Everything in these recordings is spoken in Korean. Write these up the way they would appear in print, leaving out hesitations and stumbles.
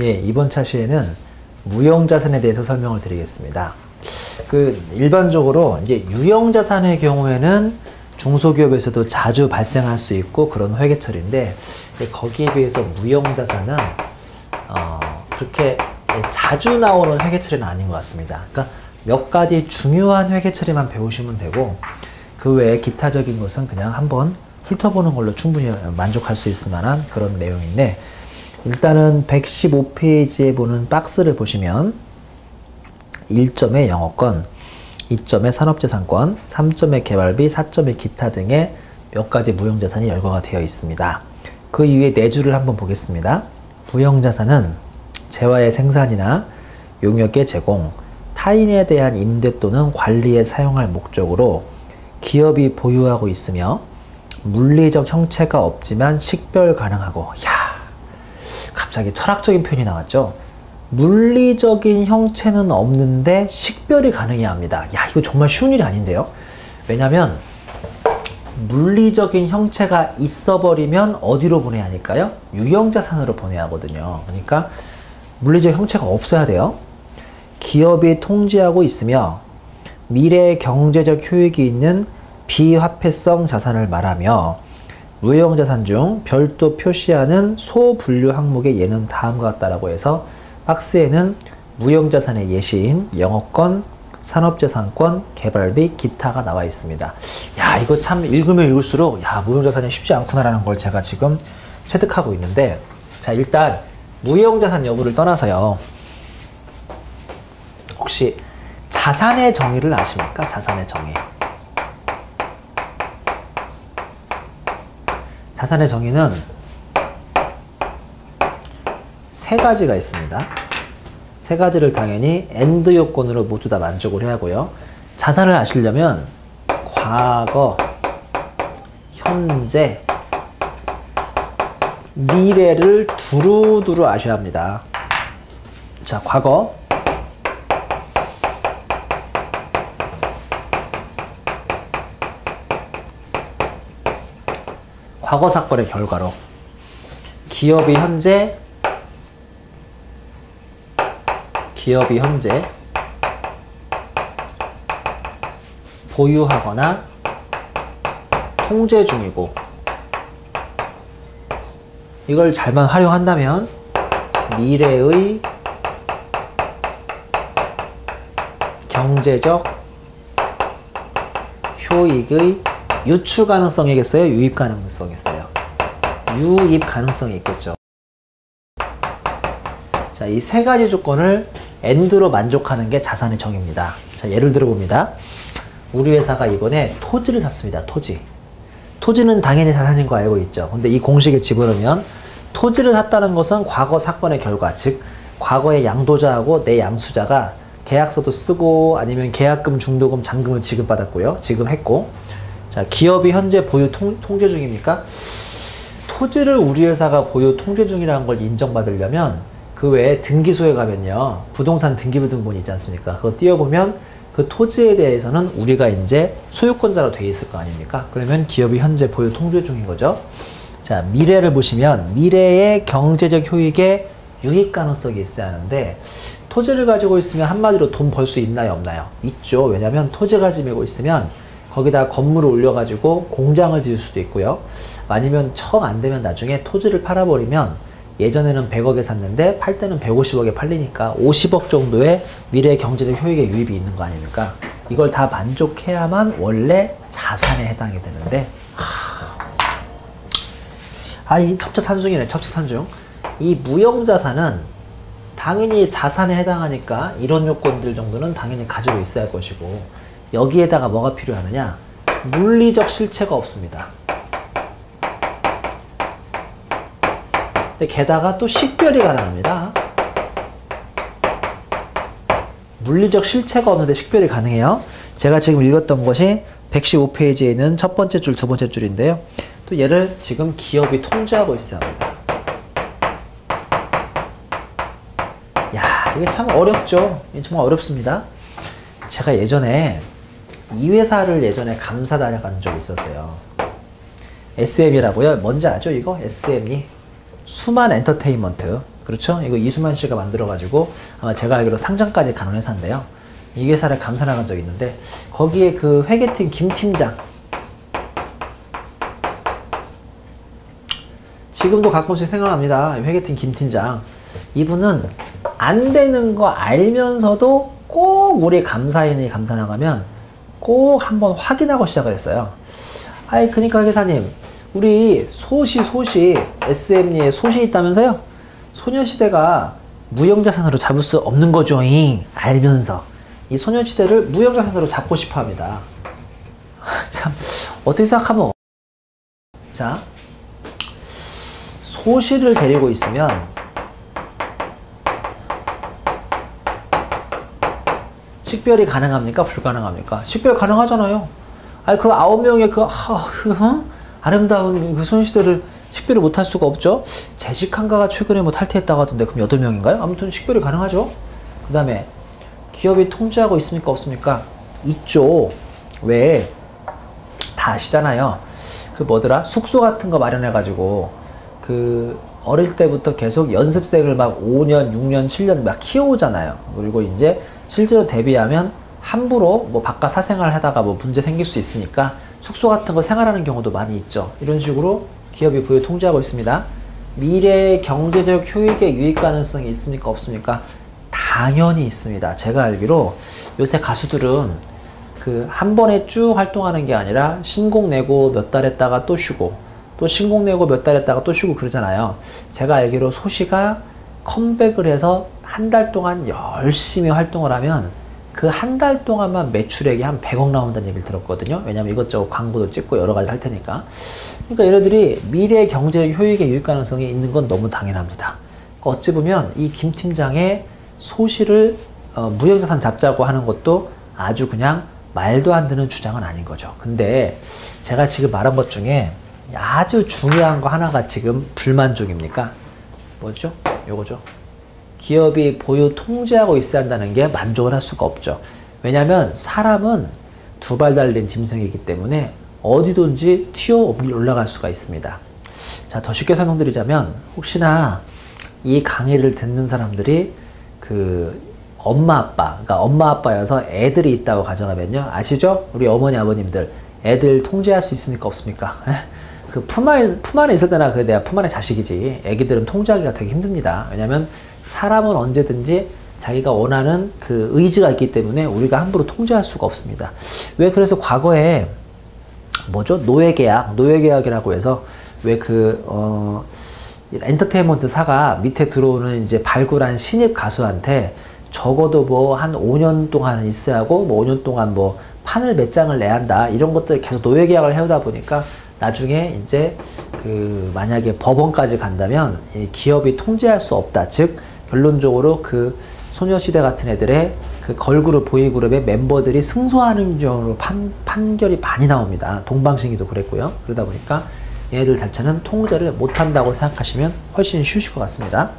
예, 이번 차시에는 무형자산에 대해서 설명을 드리겠습니다. 일반적으로 이제 유형자산의 경우에는 중소기업에서도 자주 발생할 수 있고 그런 회계처리인데, 거기에 비해서 무형자산은 그렇게 자주 나오는 회계처리는 아닌 것 같습니다. 그러니까 몇 가지 중요한 회계처리만 배우시면 되고, 그 외에 기타적인 것은 그냥 한번 훑어보는 걸로 충분히 만족할 수 있을 만한 그런 내용인데, 일단은 115페이지에 보는 박스를 보시면 1점의 영업권, 2점의 산업재산권, 3점의 개발비, 4점의 기타 등의 몇 가지 무형자산이 열거가 되어 있습니다. 그 이후에 내주를 한번 보겠습니다. 무형자산은 재화의 생산이나 용역의 제공, 타인에 대한 임대 또는 관리에 사용할 목적으로 기업이 보유하고 있으며 물리적 형체가 없지만 식별 가능하고, 갑자기 철학적인 표현이 나왔죠. 물리적인 형체는 없는데 식별이 가능해야 합니다. 이거 정말 쉬운 일이 아닌데요. 왜냐면 물리적인 형체가 있어버리면 어디로 보내야 하니까요? 유형자산으로 보내야 하거든요. 그러니까 물리적 형체가 없어야 돼요. 기업이 통지하고 있으며 미래 경제적 효익이 있는 비화폐성 자산을 말하며, 무형자산 중 별도 표시하는 소분류 항목의 예는 다음과 같다라고 해서 박스에는 무형자산의 예시인 영업권, 산업재산권, 개발비, 기타가 나와 있습니다. 이거 참 읽으면 읽을수록 무형자산이 쉽지 않구나라는 걸 제가 지금 체득하고 있는데, 자, 일단 무형자산 여부를 떠나서요, 혹시 자산의 정의를 아십니까? 자산의 정의. 자산의 정의는 세 가지가 있습니다. 세 가지를 당연히 AND 요건으로 모두 다 만족을 해야 하고요. 자산을 아시려면 과거, 현재, 미래를 두루두루 아셔야 합니다. 자, 과거. 과거 사건의 결과로 기업이 현재 보유하거나 통제 중이고, 이걸 잘만 활용한다면 미래의 경제적 효익의 유출 가능성이겠어요? 유입 가능성이겠어요? 유입 가능성이 있겠죠. 자, 이 세 가지 조건을 AND로 만족하는 게 자산의 정의입니다. 자, 예를 들어 봅니다. 우리 회사가 이번에 토지를 샀습니다. 토지는 당연히 자산인 거 알고 있죠. 근데 이 공식에 집어넣으면 토지를 샀다는 것은 과거 사건의 결과, 즉 과거의 양도자하고 내 양수자가 계약서도 쓰고 아니면 계약금, 중도금, 잔금을 지급받았고요. 지급했고, 자, 기업이 현재 보유 통제 중입니까? 토지를 우리 회사가 보유 통제 중이라는 걸 인정받으려면 그 외에 등기소에 가면요, 부동산 등기부등본이 있지 않습니까? 그거 띄워보면 그 토지에 대해서는 우리가 이제 소유권자로 돼 있을 거 아닙니까? 그러면 기업이 현재 보유 통제 중인 거죠. 자, 미래를 보시면 미래의 경제적 효익에 유익 가능성이 있어야 하는데, 토지를 가지고 있으면 한마디로 돈 벌 수 있나요, 없나요? 있죠. 왜냐면 토지 가지고 있으면 거기다 건물을 올려가지고 공장을 지을 수도 있고요. 아니면 청 안 되면 나중에 토지를 팔아버리면, 예전에는 100억에 샀는데 팔 때는 150억에 팔리니까 50억 정도의 미래 경제적 효익의 유입이 있는 거 아닙니까? 이걸 다 만족해야만 원래 자산에 해당이 되는데, 이 첩첩산중이네, 첩첩산중. 이 무형자산은 당연히 자산에 해당하니까 이런 요건들 정도는 당연히 가지고 있어야 할 것이고, 여기에다가 뭐가 필요하느냐? 물리적 실체가 없습니다. 근데 게다가 또 식별이 가능합니다. 물리적 실체가 없는데 식별이 가능해요. 제가 지금 읽었던 것이 115페이지에 있는 첫 번째 줄, 두 번째 줄인데요. 또 얘를 지금 기업이 통제하고 있어야 합니다. 이게 참 어렵죠. 이게 정말 어렵습니다. 제가 예전에 이 회사를 감사 다녀간 적이 있었어요. SM이라고요. 뭔지 아죠? 이거? SM이 수만 엔터테인먼트, 그렇죠? 이거 이수만 씨가 만들어가지고 아마 제가 알기로 상장까지 가는 회사인데요. 이 회사를 감사 나간 적이 있는데 거기에 그 회계팀 김 팀장 지금도 가끔씩 생각납니다. 회계팀 김 팀장 이분은 안 되는 거 알면서도 꼭 우리 감사인이 감사 나가면 꼭 한번 확인하고 시작을 했어요. 아이 그러니까 회계사님 우리 소시 SM리에 소시 있다면서요? 소녀시대가 무형자산으로 잡을 수 없는 거죠잉 알면서 이 소녀시대를 무형자산으로 잡고 싶어 합니다. 참 어떻게 생각하면 자 소시를 데리고 있으면 식별이 가능합니까? 불가능합니까? 식별 가능하잖아요. 아니 그 9명의 아름다운 그 소녀시대를 식별을 못할 수가 없죠. 제시칸가가 최근에 뭐 탈퇴했다고 하던데 그럼 8명인가요? 아무튼 식별이 가능하죠. 그 다음에 기업이 통제하고 있습니까? 없습니까? 있죠. 왜? 다 아시잖아요. 그 뭐더라? 숙소 같은 거 마련해 가지고 그 어릴 때부터 계속 연습생을 막 5년, 6년, 7년 막 키워오잖아요. 그리고 이제 실제로 데뷔하면 함부로 뭐 바깥 사생활 하다가 뭐 문제 생길 수 있으니까 숙소 같은 거 생활하는 경우도 많이 있죠. 이런 식으로 기업이 부여 통제하고 있습니다. 미래의 경제적 효익의 유익 가능성이 있습니까? 없습니까? 당연히 있습니다. 제가 알기로 요새 가수들은 그 한 번에 쭉 활동하는 게 아니라 신곡 내고 몇 달 했다가 또 쉬고 또 신곡 내고 몇 달 했다가 또 쉬고 그러잖아요. 제가 알기로 소시가 컴백을 해서 한 달 동안 열심히 활동을 하면 그 한 달 동안만 매출액이 한 100억 나온다는 얘기를 들었거든요. 왜냐면 이것저것 광고도 찍고 여러 가지 할 테니까. 그러니까 얘네들이 미래 경제 효익의 유익 가능성이 있는 건 너무 당연합니다. 그러니까 어찌 보면 이 김 팀장의 소시를 무형자산 잡자고 하는 것도 아주 그냥 말도 안 되는 주장은 아닌 거죠. 근데 제가 지금 말한 것 중에 아주 중요한 거 하나가 지금 불만족입니까? 뭐죠? 요거죠. 기업이 보유 통제하고 있어야 한다는 게 만족을 할 수가 없죠. 왜냐하면 사람은 두 발 달린 짐승이기 때문에 어디든지 튀어 올라갈 수가 있습니다. 자, 더 쉽게 설명드리자면 혹시나 이 강의를 듣는 사람들이 그 엄마 아빠, 그러니까 엄마 아빠여서 애들이 있다고 가정하면요. 아시죠? 우리 어머니 아버님들 애들 통제할 수 있습니까? 없습니까? 그 품 안에 있을 때나 그 내가 품 안에 자식이지 애기들은 통제하기가 되게 힘듭니다. 왜냐면 사람은 언제든지 자기가 원하는 그 의지가 있기 때문에 우리가 함부로 통제할 수가 없습니다. 왜 그래서 과거에 뭐죠? 노예계약이라고 해서 왜 그 엔터테인먼트 사가 밑에 들어오는 이제 발굴한 신입 가수한테 적어도 뭐 한 5년 동안 있어야 하고 뭐 5년 동안 뭐 판을 몇 장을 내야 한다 이런 것들 계속 노예계약을 해오다 보니까 나중에 이제 그 만약에 법원까지 간다면 이 기업이 통제할 수 없다. 즉 결론적으로 그 소녀시대 같은 애들의 그 걸그룹 보이그룹의 멤버들이 승소하는 경우로 판결이 많이 나옵니다. 동방신기도 그랬고요. 그러다 보니까 얘네들 자체는 통제를 못한다고 생각하시면 훨씬 쉬우실 것 같습니다.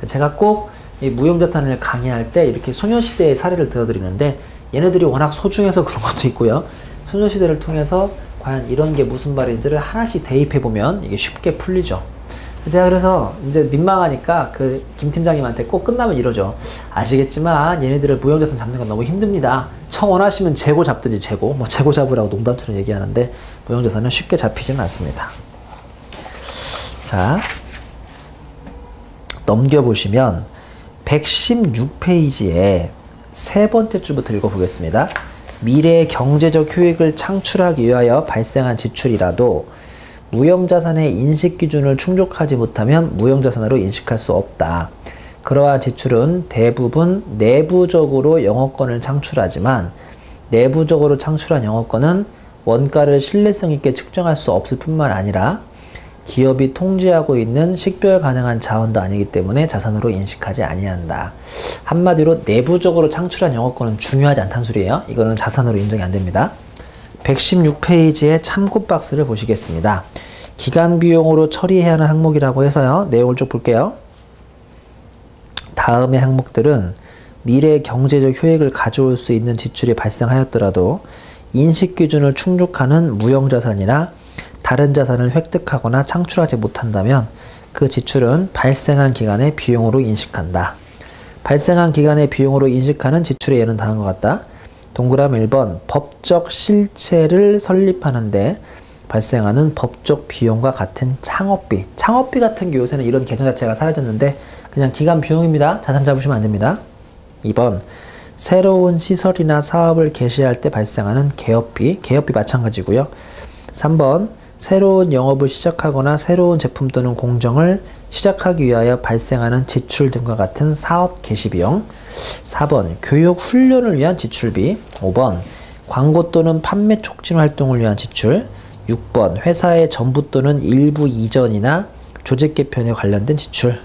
제가 꼭 이 무형자산을 강의할 때 이렇게 소녀시대의 사례를 들어드리는데 얘네들이 워낙 소중해서 그런 것도 있고요. 소녀시대를 통해서 과연 이런 게 무슨 말인지를 하나씩 대입해보면 이게 쉽게 풀리죠. 제가 그래서 이제 민망하니까 그 김 팀장님한테 꼭 끝나면 이러죠. 아시겠지만 얘네들을 무형자산 잡는 건 너무 힘듭니다. 청원하시면 재고 잡든지 재고, 뭐 재고 잡으라고 농담처럼 얘기하는데 무형자산은 쉽게 잡히지는 않습니다. 자, 넘겨보시면 116페이지에 세 번째 줄부터 읽어보겠습니다. 미래의 경제적 효익을 창출하기 위하여 발생한 지출이라도 무형자산의 인식기준을 충족하지 못하면 무형자산으로 인식할 수 없다. 그러한 지출은 대부분 내부적으로 영업권을 창출하지만 내부적으로 창출한 영업권은 원가를 신뢰성 있게 측정할 수 없을 뿐만 아니라 기업이 통제하고 있는 식별 가능한 자원도 아니기 때문에 자산으로 인식하지 아니한다. 한마디로 내부적으로 창출한 영업권은 중요하지 않다는 소리예요. 이거는 자산으로 인정이 안 됩니다. 116페이지의 참고 박스를 보시겠습니다. 기간 비용으로 처리해야 하는 항목이라고 해서요. 내용을 쭉 볼게요. 다음의 항목들은 미래의 경제적 효익을 가져올 수 있는 지출이 발생하였더라도 인식기준을 충족하는 무형자산이나 다른 자산을 획득하거나 창출하지 못한다면 그 지출은 발생한 기간의 비용으로 인식한다. 발생한 기간의 비용으로 인식하는 지출의 예는 다음과 같다. 동그라미 1번 법적 실체를 설립하는데 발생하는 법적 비용과 같은 창업비. 창업비 같은 게 요새는 이런 개념 자체가 사라졌는데 그냥 기간 비용입니다. 자산 잡으시면 안 됩니다. 2번 새로운 시설이나 사업을 개시할 때 발생하는 개업비. 개업비 마찬가지고요. 3번 새로운 영업을 시작하거나 새로운 제품 또는 공정을 시작하기 위하여 발생하는 지출 등과 같은 사업 개시 비용. 4번 교육 훈련을 위한 지출비. 5번 광고 또는 판매 촉진 활동을 위한 지출. 6번 회사의 전부 또는 일부 이전이나 조직 개편에 관련된 지출.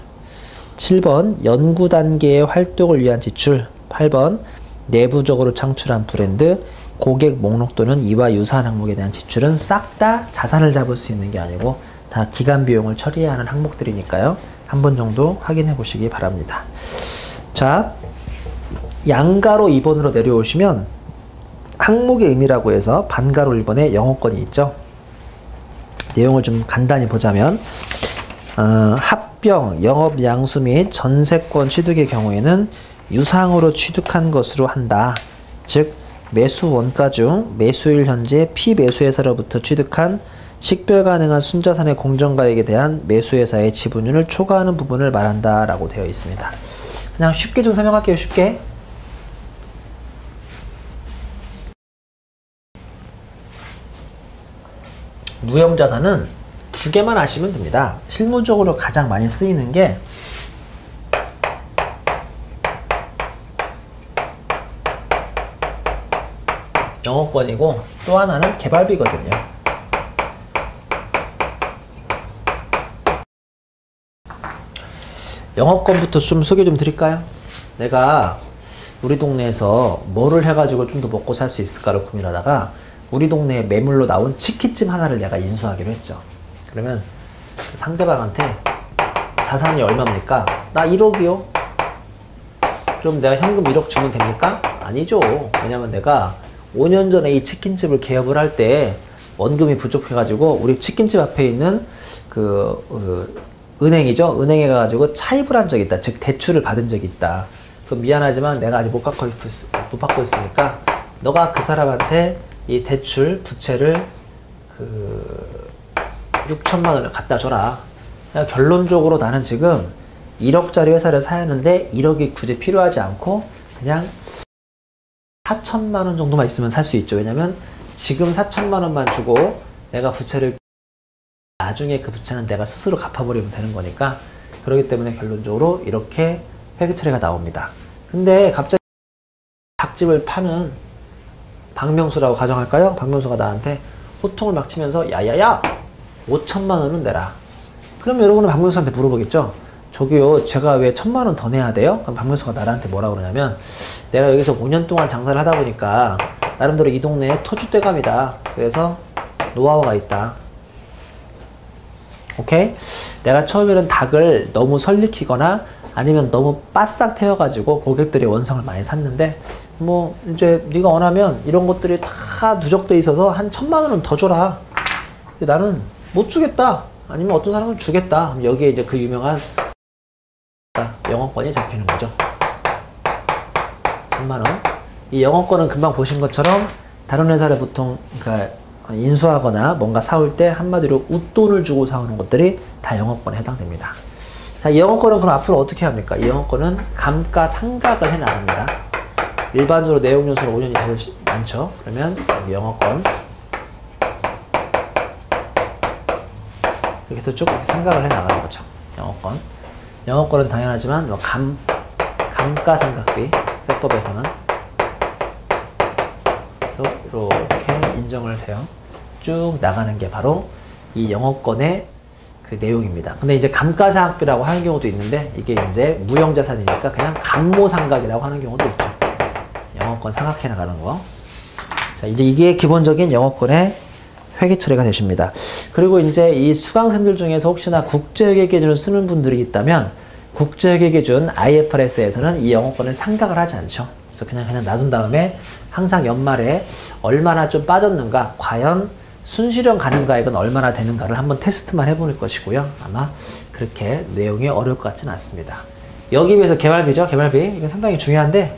7번 연구 단계의 활동을 위한 지출. 8번 내부적으로 창출한 브랜드, 고객 목록 또는 이와 유사한 항목에 대한 지출은 싹 다 자산을 잡을 수 있는 게 아니고 다 기간 비용을 처리해야 하는 항목들이니까요. 한 번 정도 확인해 보시기 바랍니다. 자, 양가로 2번으로 내려오시면 항목의 의미라고 해서 반가로 1번에 영어권이 있죠. 내용을 좀 간단히 보자면 합병, 영업 양수 및 전세권 취득의 경우에는 유상으로 취득한 것으로 한다. 즉 매수 원가 중 매수일 현재 피매수회사로부터 취득한 식별 가능한 순자산의 공정가액에 대한 매수회사의 지분율을 초과하는 부분을 말한다 라고 되어 있습니다. 그냥 쉽게 좀 설명할게요. 쉽게. 무형자산은 두 개만 아시면 됩니다. 실무적으로 가장 많이 쓰이는 게 영업권이고 또 하나는 개발비거든요. 영업권부터 좀 소개 좀 드릴까요? 내가 우리 동네에서 뭐를 해가지고 좀 더 먹고 살 수 있을까를 고민하다가 우리 동네에 매물로 나온 치킨집 하나를 내가 인수하기로 했죠. 그러면 상대방한테 자산이 얼마입니까? 나 1억이요. 그럼 내가 현금 1억 주면 됩니까? 아니죠. 왜냐면 내가 5년 전에 이 치킨집을 개업을 할 때 원금이 부족해가지고 우리 치킨집 앞에 있는 은행이죠. 은행에 가가지고 차입을 한 적이 있다. 즉 대출을 받은 적이 있다. 그럼 미안하지만 내가 아직 못 받고 있으니까 너가 그 사람한테 이 대출 부채를 6천만 원을 갖다 줘라. 결론적으로 나는 지금 1억짜리 회사를 사야 하는데 1억이 굳이 필요하지 않고 그냥 4천만 원 정도만 있으면 살 수 있죠. 왜냐면 지금 4천만 원만 주고 내가 부채를 나중에 그 부채는 내가 스스로 갚아버리면 되는 거니까 그렇기 때문에 결론적으로 이렇게 회계 처리가 나옵니다. 근데 갑자기 닭집을 파는 박명수라고 가정할까요? 박명수가 나한테 호통을 막 치면서 야야야 5천만 원은 내라. 그럼 여러분은 박명수한테 물어보겠죠. 저기요 제가 왜 1,000만 원 더 내야 돼요? 그럼 박명수가 나한테 뭐라 그러냐면 내가 여기서 5년 동안 장사를 하다 보니까 나름대로 이 동네에 터줏대감이다. 그래서 노하우가 있다. 오케이? 내가 처음에는 닭을 너무 설리키거나 아니면 너무 바싹 태워가지고 고객들의 원성을 많이 샀는데 뭐 이제 네가 원하면 이런 것들이 다 누적돼 있어서 한 1,000만 원은 더 줘라. 근데 나는 못 주겠다. 아니면 어떤 사람은 주겠다. 여기에 이제 그 유명한 영업권이 잡히는 거죠. 1,000만 원. 이 영업권은 금방 보신 것처럼 다른 회사를 보통 그러니까 인수하거나 뭔가 사올 때 한마디로 웃돈을 주고 사오는 것들이 다 영업권에 해당됩니다. 자, 이 영업권은 그럼 앞으로 어떻게 합니까? 이 영업권은 감가상각을 해 나갑니다. 일반적으로 내용 연수로 5년이 제일 많죠. 그러면 여기 영업권 이렇게 해서 쭉 상각을 해 나가는 거죠. 영업권. 영업권은 당연하지만 뭐 감가상각비 세법에서는 그래서 이렇게 인정을 해요. 쭉 나가는 게 바로 이 영업권의 그 내용입니다. 근데 이제 감가상각비라고 하는 경우도 있는데 이게 이제 무형자산이니까 그냥 감모상각이라고 하는 경우도 있죠. 영업권 상각해 나가는 거. 자, 이제 이게 기본적인 영업권의 회계 처리가 되십니다. 그리고 이제 이 수강생들 중에서 혹시나 국제회계 기준을 쓰는 분들이 있다면 국제회계 기준 IFRS에서는 이 영업권을 상각을 하지 않죠. 그래서 그냥 놔둔 다음에 항상 연말에 얼마나 좀 빠졌는가, 과연 순실현 가능가액은 얼마나 되는가를 한번 테스트만 해볼 것이고요. 아마 그렇게 내용이 어려울 것 같지는 않습니다. 여기 비해서 개발비죠. 개발비. 이거 상당히 중요한데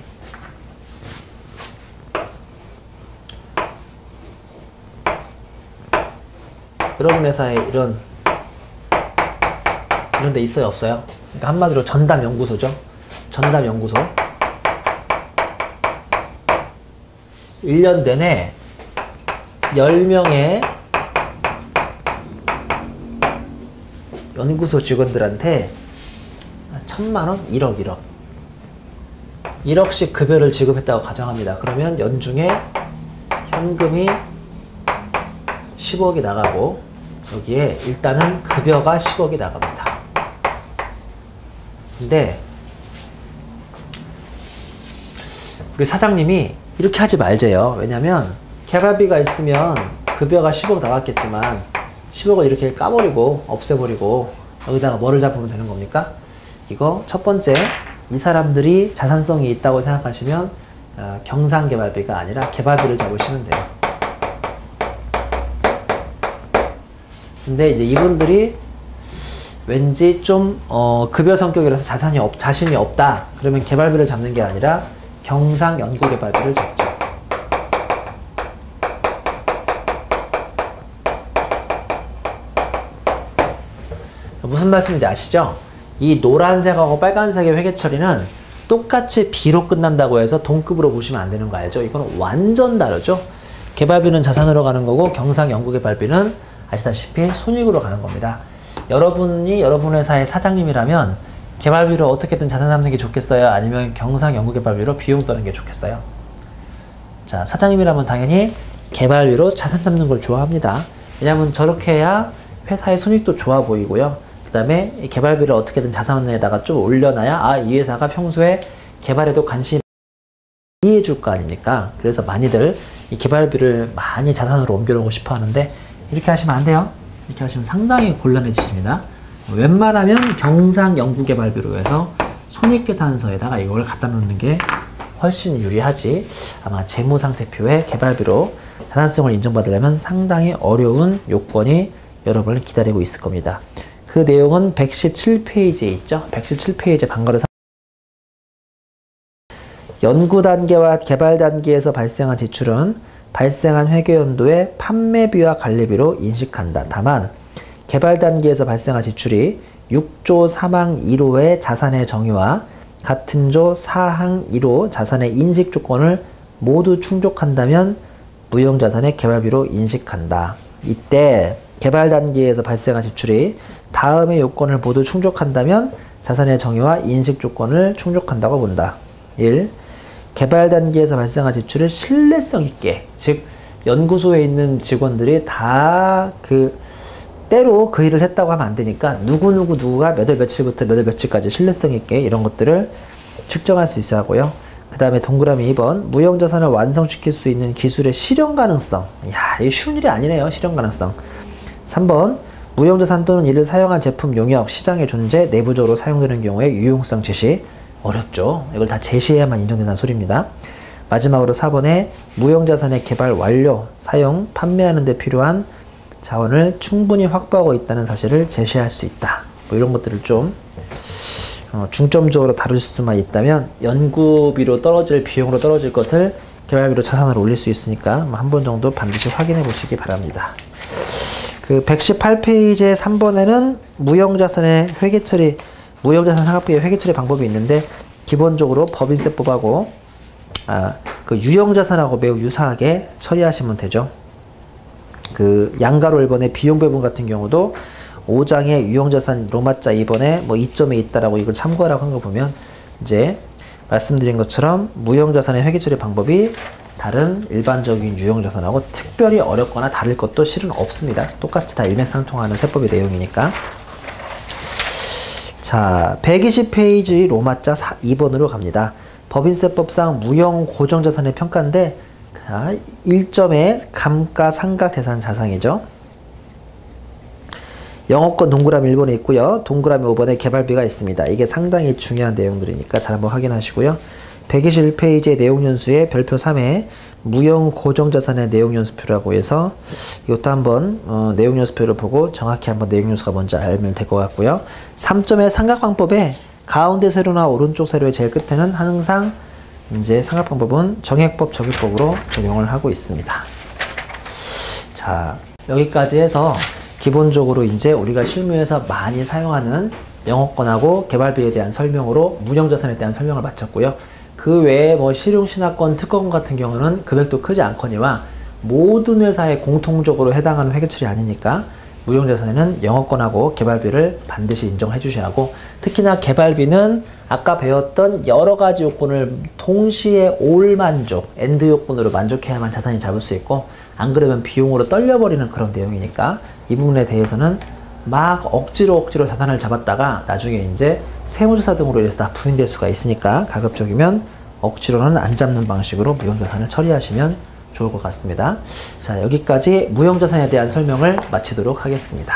여러분 회사에 이런 데 있어요? 없어요? 그러니까 한마디로 전담연구소죠. 전담연구소. 1년 내내 10명의 연구소 직원들한테 1000만원? 1억 1억씩 급여를 지급했다고 가정합니다. 그러면 연중에 현금이 10억이 나가고 여기에 일단은 급여가 10억이 나갑니다. 근데 우리 사장님이 이렇게 하지 말재요. 왜냐면 개발비가 있으면 급여가 10억 나갔겠지만 10억을 이렇게 까버리고 없애버리고 여기다가 뭐를 잡으면 되는 겁니까? 이거 첫 번째, 이 사람들이 자산성이 있다고 생각하시면 경상개발비가 아니라 개발비를 잡으시면 돼요. 근데 이제 이분들이 왠지 좀 급여 성격이라서 자신이 없다. 그러면 개발비를 잡는 게 아니라 경상연구개발비를 잡죠. 무슨 말씀인지 아시죠? 이 노란색하고 빨간색의 회계처리는 똑같이 B로 끝난다고 해서 동급으로 보시면 안 되는 거 알죠? 이건 완전 다르죠? 개발비는 자산으로 가는 거고 경상연구개발비는 아시다시피 손익으로 가는 겁니다. 여러분이 여러분 회사의 사장님이라면 개발비로 어떻게든 자산 잡는 게 좋겠어요? 아니면 경상연구개발비로 비용 떠는 게 좋겠어요? 자, 사장님이라면 당연히 개발비로 자산 잡는 걸 좋아합니다. 왜냐하면 저렇게 해야 회사의 손익도 좋아 보이고요. 그 다음에 개발비를 어떻게든 자산에다가 좀 올려놔야 이 회사가 평소에 개발에도 관심이 이해해 줄 거 아닙니까? 그래서 많이들 이 개발비를 많이 자산으로 옮겨놓고 싶어 하는데 이렇게 하시면 안 돼요. 이렇게 하시면 상당히 곤란해지십니다. 웬만하면 경상연구개발비로 해서 손익계산서에다가 이걸 갖다 놓는 게 훨씬 유리하지, 아마 재무상태표에 개발비로 자산성을 인정받으려면 상당히 어려운 요건이 여러분을 기다리고 있을 겁니다. 그 내용은 117페이지에 있죠. 117페이지 방가르 연구 단계와 개발 단계에서 발생한 지출은 발생한 회계연도의 판매비와 관리비로 인식한다. 다만 개발 단계에서 발생한 지출이 6조 3항 1호의 자산의 정의와 같은 조 4항 1호 자산의 인식 조건을 모두 충족한다면 무형자산의 개발비로 인식한다. 이때 개발 단계에서 발생한 지출이 다음의 요건을 모두 충족한다면 자산의 정의와 인식 조건을 충족한다고 본다. 1. 개발 단계에서 발생한 지출을 신뢰성 있게, 즉 연구소에 있는 직원들이 다 때로 그 일을 했다고 하면 안 되니까 누구가 몇 월 며칠부터 몇 월 며칠까지 신뢰성 있게 이런 것들을 측정할 수 있어야 하고요. 그 다음에 동그라미 2번 무형자산을 완성시킬 수 있는 기술의 실현 가능성. 이야, 이게 쉬운 일이 아니네요. 실현 가능성. 3번 무형자산 또는 이를 사용한 제품 용역, 시장의 존재, 내부적으로 사용되는 경우에 유용성 제시. 어렵죠. 이걸 다 제시해야만 인정된다는 소리입니다. 마지막으로 4번에 무형자산의 개발 완료, 사용, 판매하는 데 필요한 자원을 충분히 확보하고 있다는 사실을 제시할 수 있다. 뭐 이런 것들을 좀 중점적으로 다룰 수만 있다면 연구비로 떨어질, 비용으로 떨어질 것을 개발비로 자산으로 올릴 수 있으니까 한 번 정도 반드시 확인해 보시기 바랍니다. 그 118페이지의 3번에는 무형자산의 회계처리, 무형자산 사각비의 회계처리 방법이 있는데 기본적으로 법인세법하고 그 유형자산하고 매우 유사하게 처리하시면 되죠. 그 양가로 1번의 비용배분 같은 경우도 5장의 유형자산 로마자 2번에 뭐 2점에 있다라고 이걸 참고하라고 한 거 보면 이제 말씀드린 것처럼 무형자산의 회계처리 방법이 다른 일반적인 유형자산하고 특별히 어렵거나 다를 것도 실은 없습니다. 똑같이 다 일맥상통하는 세법의 내용이니까. 자, 120페이지 로마자 2번으로 갑니다. 법인세법상 무형 고정자산의 평가인데 1점에 감가상각대상 자산이죠. 영업권 동그라미 1번에 있고요. 동그라미 5번에 개발비가 있습니다. 이게 상당히 중요한 내용들이니까 잘 한번 확인하시고요. 121페이지의 내용연수의 별표 3에 무형 고정자산의 내용연수표라고 해서 이것도 한번 내용연수표를 보고 정확히 한번 내용연수가 뭔지 알면 될 것 같고요. 3점의 삼각방법에 가운데 세로나 오른쪽 세로의 제일 끝에는 항상 이제 삼각방법은 정액법, 적용법으로 적용을 하고 있습니다. 자, 여기까지 해서 기본적으로 이제 우리가 실무에서 많이 사용하는 영업권하고 개발비에 대한 설명으로 무형자산에 대한 설명을 마쳤고요. 그 외에 뭐 실용신화권, 특허권 같은 경우는 금액도 크지 않거니와 모든 회사에 공통적으로 해당하는 회계처리 아니니까 무형자산에는 영업권하고 개발비를 반드시 인정해 주셔야 하고, 특히나 개발비는 아까 배웠던 여러 가지 요건을 동시에 올 만족, 엔드 요건으로 만족해야만 자산이 잡을 수 있고, 안 그러면 비용으로 떨려버리는 그런 내용이니까 이 부분에 대해서는 막 억지로 자산을 잡았다가 나중에 이제 세무조사 등으로 인해서 다 부인될 수가 있으니까 가급적이면 억지로는 안 잡는 방식으로 무형자산을 처리하시면 좋을 것 같습니다. 자, 여기까지 무형자산에 대한 설명을 마치도록 하겠습니다.